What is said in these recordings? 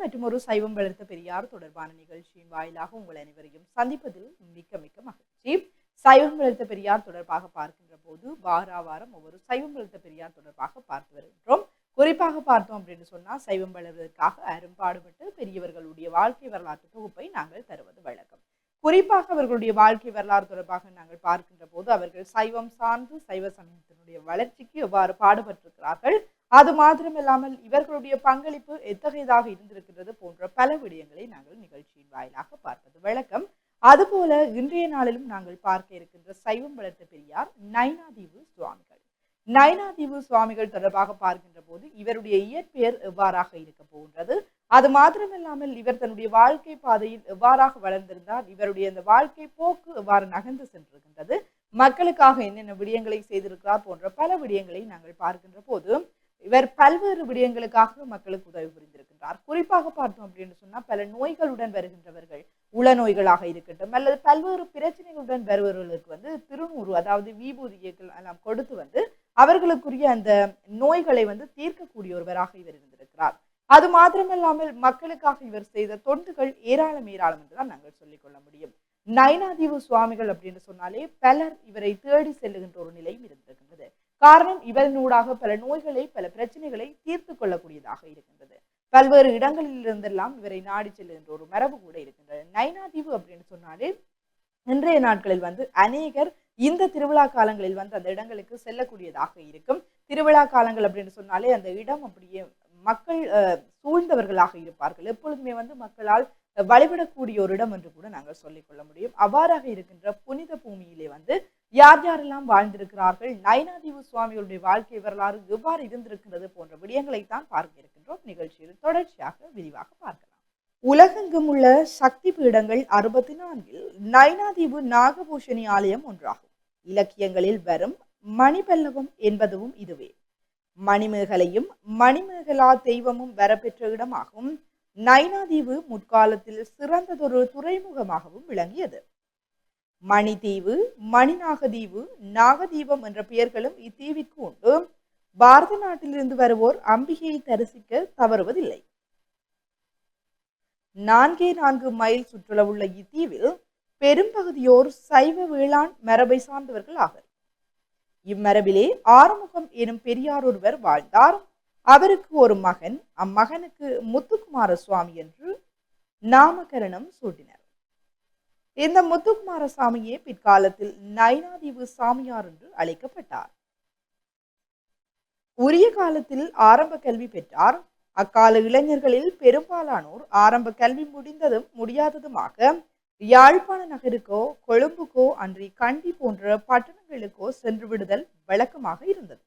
மற்றும் ஒரு சைவம் வளர்த்த பெரியார் தொடர்பான நிகழ்ச்சியின் வாயிலாக உங்கள் அனைவரையும் சந்திப்பதில் மிக்க மிக்க மகிழ்ச்சி. சைவம் வளர்த்த பெரியார் தொடர்பாக பார்க்கின்ற போது வாரம் ஒவ்வொரு சைவம் வளர்த்த பெரியார் தொடர்பாக பார்த்து வருகின்றோம். குறிப்பாக பார்த்தோம் அப்படின்னு சொன்னா சைவம் வளர்வதற்காக அரும்பாடுபட்டு பெரியவர்களுடைய வாழ்க்கை வரலாற்று தொகுப்பை நாங்கள் தருவது வழக்கம். குறிப்பாக அவர்களுடைய வாழ்க்கை வரலாறு தொடர்பாக நாங்கள் பார்க்கின்ற போது அவர்கள் சைவம் சார்ந்து சைவ சமயத்தினுடைய வளர்ச்சிக்கு எவ்வாறு பாடுபட்டிருக்கிறார்கள், அது மாத்திரமில்லாமல் இவர்களுடைய பங்களிப்பு எத்தகையதாக இருந்திருக்கிறது போன்ற பல விடயங்களை நாங்கள் நிகழ்ச்சியின் வாயிலாக பார்ப்பது வழக்கம். அதுபோல இன்றைய நாளிலும் நாங்கள் பார்க்க இருக்கின்ற சைவம் வளர்த்த பெரியார் நயினாதீவு சுவாமிகள். நயினாதீவு சுவாமிகள் தொடர்பாக பார்க்கின்ற போது இவருடைய இயற்பெயர் எவ்வாறாக இருக்க போகின்றது, அது மாத்திரமில்லாமல் இவர் தன்னுடைய வாழ்க்கை பாதையில் எவ்வாறாக வளர்ந்திருந்தார், இவருடைய அந்த வாழ்க்கை போக்கு எவ்வாறு நகர்ந்து சென்றிருக்கின்றது, மக்களுக்காக என்னென்ன விடயங்களை செய்திருக்கிறார் போன்ற பல விடயங்களை நாங்கள் பார்க்கின்ற போது இவர் பல்வேறு விடயங்களுக்காக மக்களுக்கு உதவி புரிந்திருக்கின்றார். குறிப்பாக பார்த்தோம் அப்படின்னு சொன்னா பல நோய்களுடன் வருகின்றவர்கள், உள நோய்களாக இருக்கட்டும் அல்லது பல்வேறு பிரச்சனைகளுடன் வருபவர்களுக்கு திருநூறு அதாவது விபூதிகள் எல்லாம் கொடுத்து அவர்களுக்குரிய அந்த நோய்களை தீர்க்கக்கூடிய ஒருவராக இவர் இருந்திருக்கிறார். அது மாத்திரமல்லாமல் மக்களுக்காக இவர் செய்த தொண்டுகள் ஏராளம் என்றுதான் நாங்கள் சொல்லிக் கொள்ள முடியும். நயினாதீவு சுவாமிகள் அப்படின்னு சொன்னாலே பலர் இவரை தேடி செல்லுகின்ற ஒரு நிலையும் இருந்திருக்கின்றது. காரணம், இவரினூடாக பல நோய்களை பல பிரச்சனைகளை தீர்த்து கொள்ளக்கூடியதாக இருக்கின்றது. பல்வேறு இடங்களில் இருந்தெல்லாம் இவரை நாடி செல்லுகின்ற ஒரு மரபு கூட இருக்கின்றது. நயினாதீவு அப்படின்னு சொன்னாலே இன்றைய நாட்களில் அநேகர் இந்த திருவிழா காலங்களில் அந்த இடங்களுக்கு செல்லக்கூடியதாக இருக்கும். திருவிழா காலங்கள் அப்படின்னு சொன்னாலே அந்த இடம் அப்படியே மக்கள் சூழ்ந்தவர்களாக இருப்பார்கள். எப்பொழுதுமே மக்களால் வழிபடக்கூடிய ஒரு இடம் என்று கூட நாங்கள் சொல்லிக் கொள்ள முடியும். அவ்வாறாக இருக்கின்ற புனித பூமியிலே யார் யாரெல்லாம் வாழ்ந்திருக்கிறார்கள், நயினாதீவு சுவாமிகளுடைய வாழ்க்கை வரலாறு எவ்வாறு இருந்திருக்கிறது போன்ற விடயங்களைத்தான் பார்க்க இருக்கின்றோம். நிகழ்ச்சியில் தொடர்ச்சியாக விரிவாக பார்க்கலாம். உலகெங்கும் உள்ள சக்தி பீடங்கள் 64 நயினாதீவு நாகபூஷணி ஆலயம் ஒன்றாகும். இலக்கியங்களில் வரும் மணிபல்லவம் என்பதும் இதுவே. மணிமேகலையும் மணிமேகலா தெய்வமும் வரப்பெற்ற இடமாகும். நயினாதீவு முற்காலத்தில் சிறந்ததொரு துறைமுகமாகவும் விளங்கியது. மணிதீவு, மணிநாகதீவு, நாகதீபம் என்ற பெயர்களும் இத்தீவிற்கு உண்டு. பாரத நாட்டிலிருந்து வருவோர் அம்பிகையை தரிசிக்க தவறுவதில்லை. 4 மைல் சுற்றுலவுள்ள இத்தீவில் பெரும்பகுதியோர் சைவ வேளாண் மரபை சார்ந்தவர்கள் ஆவர். இம்மரபிலே ஆறுமுகம் எனும் பெரியார் ஒருவர் வாழ்ந்தார். அவருக்கு ஒரு மகன், அம்மகனுக்கு முத்துக்குமார சுவாமி என்று நாமகரணம் சூட்டினர். இந்த முத்துக்குமார சாமியே பிற்காலத்தில் நயினாதீவு சாமியார் என்று அழைக்கப்பட்டார். உரிய காலத்தில் ஆரம்ப கல்வி பெற்றார். அக்கால இளைஞர்களில் பெரும்பாலானோர் ஆரம்ப கல்வி முடிந்ததும் முடியாததுமாக யாழ்ப்பாண நகருக்கோ கொழும்புக்கோ அன்றி கண்டி போன்ற பட்டணங்களுக்கோ சென்று விடுதல் வழக்கமாக இருந்தது.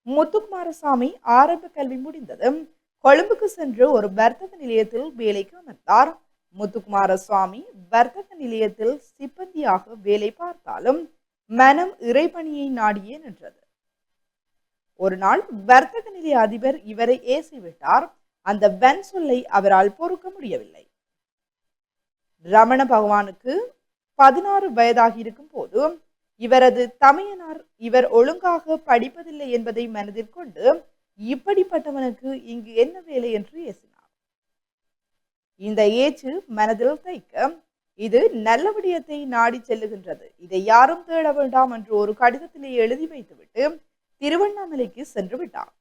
முத்துக்குமாரசாமி ஆரம்ப கல்வி முடிந்ததும் கொழும்புக்கு சென்று ஒரு வர்த்தக நிலையத்தில் வேலைக்கு அமர்ந்தார். முத்துக்குமாரசுவாமி வர்த்தக நிலையத்தில் சிப்பந்தியாக வேலை பார்த்தாலும் மனம் இறைபணியை நாடியே நின்றது. ஒரு நாள் வர்த்தக நிலைய அதிபர் இவரை ஏசிவிட்டார். அந்த வன் சொல்லை அவரால் பொறுக்க முடியவில்லை. ரமண பகவானுக்கு 16 வயதாகி இருக்கும் போது இவரது தமையனார் இவர் ஒழுங்காக படிப்பதில்லை என்பதை மனதில் கொண்டு இப்படிப்பட்டவனுக்கு இங்கு என்ன வேலை என்று ஏசினார். இந்த ஏச்சு மனதில் தைக்க இது நல்ல விடயத்தை நாடி செல்லுகின்றது, இதை யாரும் தேட வேண்டாம் என்று ஒரு கடிதத்திலே எழுதி வைத்துவிட்டு திருவண்ணாமலைக்கு சென்று விட்டார்.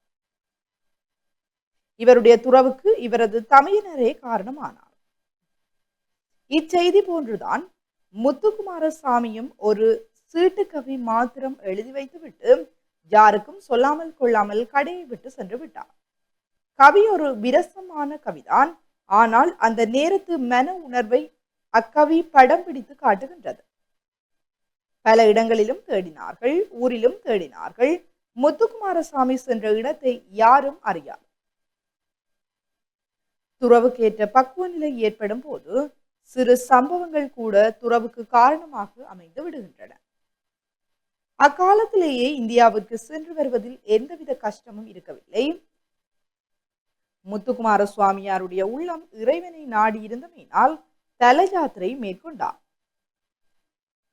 இவருடைய துறவுக்கு இவரது தமையனரே காரணமானார். இச்செய்தி போன்றுதான் முத்துக்குமாரசாமியும் ஒரு சீட்டுக்கவி மாத்திரம் எழுதி வைத்துவிட்டு யாருக்கும் சொல்லாமல் கொள்ளாமல் கடையை விட்டு சென்று விட்டார். கவி ஒரு விரசமான கவிதான். ஆனால் அந்த நேரத்து மன உணர்வை அக்கவி படம் பிடித்து காட்டுகின்றது. பல இடங்களிலும் தேடினார்கள், ஊரிலும் தேடினார்கள். முத்துக்குமாரசாமி சென்ற இடத்தை யாரும் அறியார். துறவுக்கேற்ற பக்குவ நிலை ஏற்படும் போது சிறு சம்பவங்கள் கூட துறவுக்கு காரணமாக அமைந்து விடுகின்றன. அக்காலத்திலேயே இந்தியாவிற்கு சென்று வருவதில் எந்தவித கஷ்டமும் இருக்கவில்லை. முத்துக்குமார சுவாமியாருடைய உள்ளம் இறைவனை நாடி இருந்தமையினால் தல யாத்திரை மேற்கொண்டார்.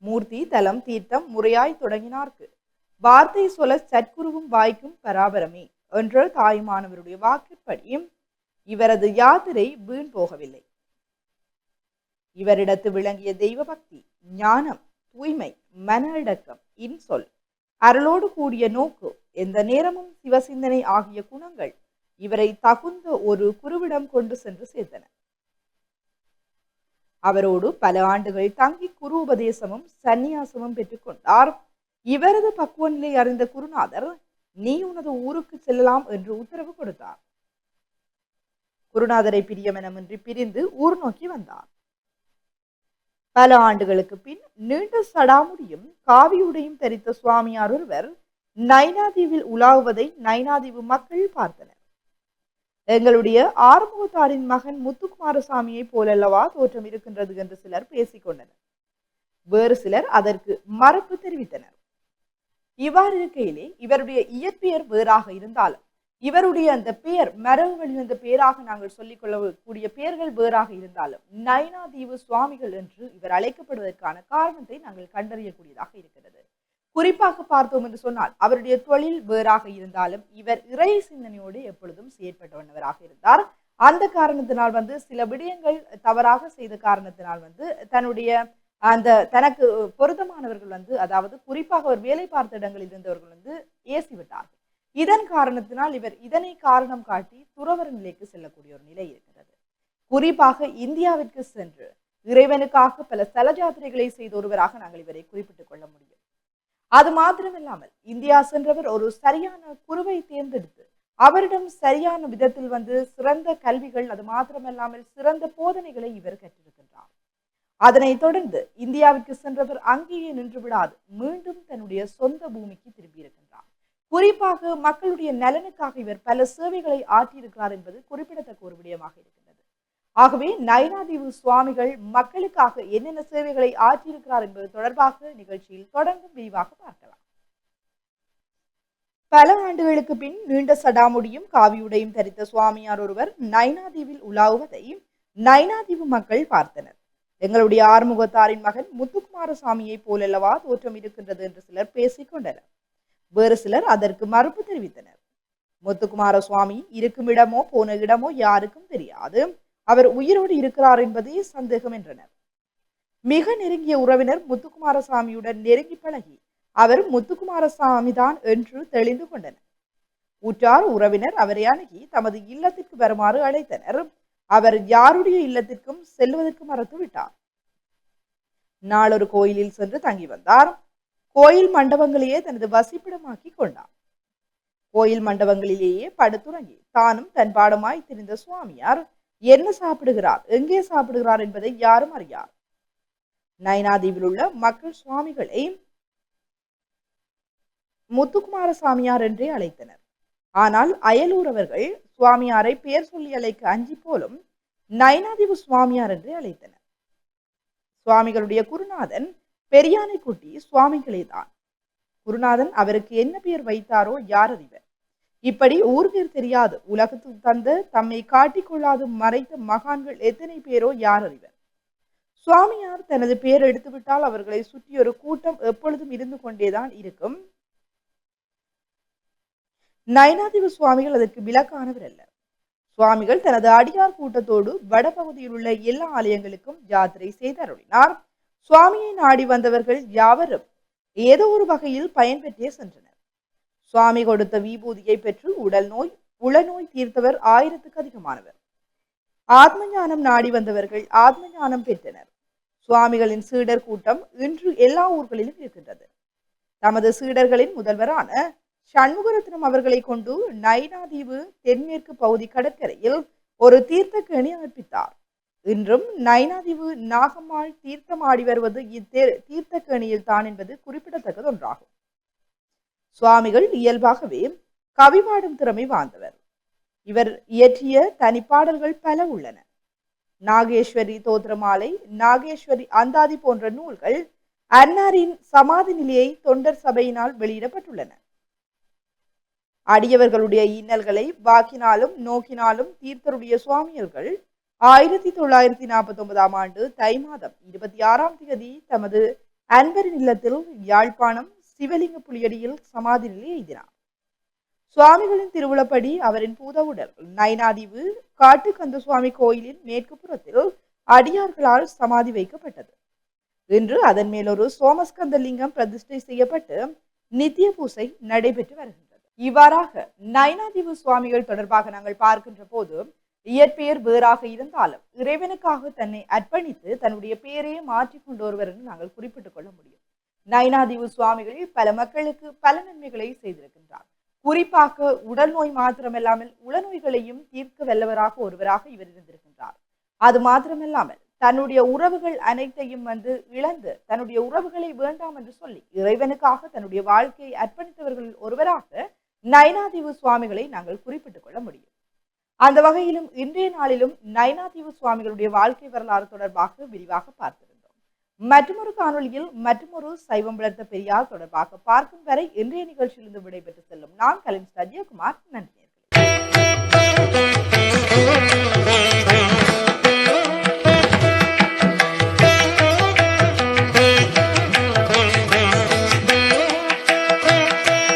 மூர்த்தி தலம் தீர்த்தம் முறையாய் தொடங்கினார்க்கு வார்த்தை சொல்ல சற்குருவும் வாய்க்கும் பராபரமே என்ற தாயுமானவருடைய வாக்கிற்படி இவரது யாத்திரை வீண் போகவில்லை. இவரிடத்து விளங்கிய தெய்வ பக்தி, ஞானம், தூய்மை, மன அடக்கம், இன்சொல், அருளோடு கூடிய நோக்கு, எந்த நேரமும் சிவசிந்தனை ஆகிய குணங்கள் இவரை தகுந்த ஒரு குருவிடம் கொண்டு சென்று சேர்த்தன. அவரோடு பல ஆண்டுகள் தங்கி குரு உபதேசமும் சந்நியாசமும் பெற்றுக்கொண்டார். இவரது பக்குவ நிலை அறிந்த குருநாதர், நீ உனது ஊருக்கு செல்லலாம் என்று உத்தரவு கொடுத்தார். குருநாதரை பிரியமெனமின்றி பிரிந்து ஊர் நோக்கி வந்தார். பல ஆண்டுகளுக்கு பின் நீண்ட சடாமுடியும் காவியுடையும் தரித்த சுவாமியார் ஒருவர் நைனாதீவில் உலாவுவதை நைனாதீவு மக்கள் பார்த்தனர். எங்களுடைய ஆறுமுகத்தாரின் மகன் முத்துக்குமாரசாமியை போலல்லவா தோற்றம் இருக்கின்றது என்று சிலர் பேசிக்கொண்டனர். வேறு சிலர் அதற்கு மறுப்பு தெரிவித்தனர். இவ்வாறு இருக்கையிலே இவருடைய இயற்பெயர் வேறாக இருந்தாலும், இவருடைய அந்த பெயர் மரபு வழிவந்த பெயராக நாங்கள் சொல்லிக் கொள்ளக்கூடிய பெயர்கள் வேறாக இருந்தாலும், நைனாதீவு சுவாமிகள் என்று இவர் அழைக்கப்படுவதற்கான காரணத்தை நாங்கள் கண்டறியக்கூடியதாக இருக்கிறது. குறிப்பாக பார்த்தோம் என்று சொன்னால், அவருடைய தொழில் வேறாக இருந்தாலும் இவர் இறை சிந்தனையோடு எப்பொழுதும் செயற்பட்டவனவராக இருந்தார். அந்த காரணத்தினால் சில விடயங்கள் தவறாக செய்த காரணத்தினால் தன்னுடைய அந்த தனக்கு பொருத்தமானவர்கள் அதாவது குறிப்பாக அவர் வேலை பார்த்த இடங்களில் இருந்தவர்கள் ஏசிவிட்டார்கள். இதன் காரணத்தினால் இவர் இதனை காரணம் காட்டி துறவர நிலைக்கு செல்லக்கூடிய ஒரு நிலை இருக்கிறது. குறிப்பாக இந்தியாவிற்கு சென்று இறைவனுக்காக பல ஸ்தல யாத்திரைகளை செய்த ஒருவராக நாங்கள் இவரை குறிப்பிட்டுக் கொள்ள முடியும். அது மாத்திரமில்லாமல் இந்தியா சென்றவர் ஒரு சரியான குருவை தேர்ந்தெடுத்து அவரிடம் சரியான விதத்தில் சிறந்த கல்விகள், அது மாத்திரமல்லாமல் சிறந்த போதனைகளை இவர் கற்றிருக்கின்றார். அதனைத் தொடர்ந்து இந்தியாவிற்கு சென்றவர் அங்கேயே நின்று விடாது மீண்டும் தன்னுடைய சொந்த பூமிக்கு திரும்பியிருக்கின்றார். குறிப்பாக மக்களுடைய நலனுக்காக இவர் பல சேவைகளை ஆற்றியிருக்கிறார் என்பது குறிப்பிடத்தக்க ஒரு விடயமாக இருக்கின்றது. ஆகவே நைனாதீவு சுவாமிகள் மக்களுக்காக என்னென்ன சேவைகளை ஆற்றியிருக்கிறார் என்பது தொடர்பாக நிகழ்ச்சியில் தொடர்ந்து விரிவாக பார்க்கலாம். பல ஆண்டுகளுக்கு பின் நீண்ட சடாமுடியும் காவியுடையும் தரித்த சுவாமியார் ஒருவர் நைனாதீவில் உலாவுவதை நைனாதீவு மக்கள் பார்த்தனர். எங்களுடைய ஆறுமுகத்தாரின் மகன் முத்துக்குமாரசாமியை போலல்லவா தோற்றம் இருக்கின்றது என்று சிலர் பேசிக்கொண்டனர். வேறு சிலர் அதற்கு மறுப்பு தெரிவித்தனர். முத்துக்குமார சுவாமி இருக்கும் இடமோ போன இடமோ யாருக்கும் தெரியாது, அவர் உயிரோடு இருக்கிறார் என்பதே சந்தேகம் என்றனர். மிக நெருங்கிய உறவினர் முத்துக்குமாரசாமியுடன் நெருங்கி பழகி அவர் முத்துக்குமாரசாமி தான் என்று தெளிந்து கொண்டனர். உற்றார் உறவினர் அவரை அணுகி தமது இல்லத்திற்கு வருமாறு அழைத்தனர். அவர் யாருடைய இல்லத்திற்கும் செல்வதற்கு மறுத்து விட்டார். நாளொரு கோயிலில் சென்று தங்கி வந்தார். கோயில் மண்டபங்களையே தனது வசிப்பிடமாக்கி கொண்டார். கோயில் மண்டபங்களிலேயே படுத்துறங்கி தானும் தன் பாடமாய் திரிந்த சுவாமியார் என்ன சாப்பிடுகிறார், எங்கே சாப்பிடுகிறார் என்பதை யாரும் அறியார். நைனாதீவில் உள்ள மக்கள் சுவாமிகளை முத்துக்குமாரசாமியார் என்றே அழைத்தனர். ஆனால் அயலூரவர்கள் சுவாமியாரை பெயர் சொல்லி அழைக்க அஞ்சி போலும் நைனாதீவு சுவாமியார் என்றே அழைத்தனர். சுவாமிகளுடைய குருநாதன் பெரியானைக்குட்டி சுவாமிகளே தான். குருநாதன் அவருக்கு என்ன பெயர் வைத்தாரோ யார் அறிவர். இப்படி ஊர் பேர் தெரியாது உலகத்துக்கு தந்து தம்மை காட்டிக்கொள்ளாது மறைத்த மகான்கள் எத்தனை பேரோ யார் அறிவர். சுவாமியார் தனது பெயர் எடுத்துவிட்டால் அவர்களை சுற்றி ஒரு கூட்டம் எப்பொழுதும் இருந்து கொண்டேதான் இருக்கும். நைனாதீவு சுவாமிகள் அதற்கு விலக்கானவர் அல்ல. சுவாமிகள் தனது அடியார் கூட்டத்தோடு வடபகுதியில் உள்ள எல்லா ஆலயங்களுக்கும் யாத்திரை செய்து அருளினார். சுவாமியை நாடி வந்தவர்கள் யாவரும் ஏதோ ஒரு வகையில் பயன்பெற்றே சென்றனர். சுவாமி கொடுத்த விபூதியை பெற்று உடல் நோய் உளநோய் தீர்த்தவர் 1000க்கு அதிகமானவர். ஆத்ம ஞானம் நாடி வந்தவர்கள் ஆத்ம ஞானம் பெற்றனர். சுவாமிகளின் சீடர் கூட்டம் இன்று எல்லா ஊர்களிலும் இருக்கின்றது. தமது சீடர்களின் முதல்வரான சண்முகரத்னம் அவர்களை கொண்டு நைனாதீவு தென்மேற்கு பகுதி கடற்கரையில் ஒரு தீர்த்த கேணி அமைப்பித்தார். இன்றும் நைனாதீவு நாகம்மாள் தீர்த்தமாடி வருவது தீர்த்த கேணியில் தான் என்பது குறிப்பிடத்தக்கது ஒன்றாகும். சுவாமிகள் இயல்பாகவே கவிபாடும் திறமை வாழ்ந்தவர். இவர் இயற்றிய தனிப்பாடல்கள் பல உள்ளன. நாகேஸ்வரி தோத்திரமாலை, நாகேஸ்வரி அந்தாதி போன்ற நூல்கள் அன்னாரின் சமாதி நிலையை தொண்டர் சபையினால் வெளியிடப்பட்டுள்ளன. அடியவர்களுடைய இன்னல்களை வாக்கினாலும் நோக்கினாலும் தீர்த்தருடைய சுவாமியர்கள் 1949 ஆண்டு தை மாதம் 26 தமது அன்பரின் இல்லத்தில் யாழ்ப்பாணம் சிவலிங்க புலியடியில் சமாதி நிலை எய்தினார். சுவாமிகளின் திருவுளப்படி அவரின் பூதவுடல் நைனாதீவு காட்டுக்கந்த சுவாமி கோயிலின் மேற்கு புறத்தில் அடியார்களால் சமாதி வைக்கப்பட்டது. இன்று அதன் மேல் ஒரு சோமஸ்கந்த லிங்கம் பிரதிஷ்டை செய்யப்பட்டு நித்திய பூசை நடைபெற்று வருகின்றது. இவ்வாறாக நைனாதீவு சுவாமிகள் தொடர்பாக நாங்கள் பார்க்கின்ற போது இயற்பெயர் வேறாக இருந்தாலும் இறைவனுக்காக தன்னை அர்ப்பணித்து தன்னுடைய பெயரையே மாற்றிக் கொண்டு வருவர் என்று நாங்கள் குறிப்பிட்டுக் கொள்ள முடியும். நைனாதீவு சுவாமிகள் பல மக்களுக்கு பல நன்மைகளை செய்திருக்கின்றார். குறிப்பாக உடல் நோய் மாத்திரமல்லாமல் உளநோய்களையும் தீர்க்க வல்லவராக ஒருவராக இவர் இருந்திருக்கின்றார். அது மாத்திரமல்லாமல் தன்னுடைய உறவுகள் அனைத்தையும் இழந்து தன்னுடைய உறவுகளை வேண்டாம் என்று சொல்லி இறைவனுக்காக தன்னுடைய வாழ்க்கையை அர்ப்பணித்தவர்கள் ஒருவராக நைனாதீவு சுவாமிகளை நாங்கள் குறிப்பிட்டுக் கொள்ள முடியும். அந்த வகையிலும் இன்றைய நாளிலும் நைனாதீவு சுவாமிகளுடைய வாழ்க்கை வரலாறு தொடர்பாக விரிவாக பார்த்திருந்தோம். மற்றொரு காணொலியில் மற்றொரு சைவம் வளர்த்த பெரியார் தொடர்பாக பார்க்கும் வரை இன்றைய நிகழ்ச்சியிலிருந்து விடைபெற்று செல்லும் நான் கலின் சத்யகுமார். நன்றி.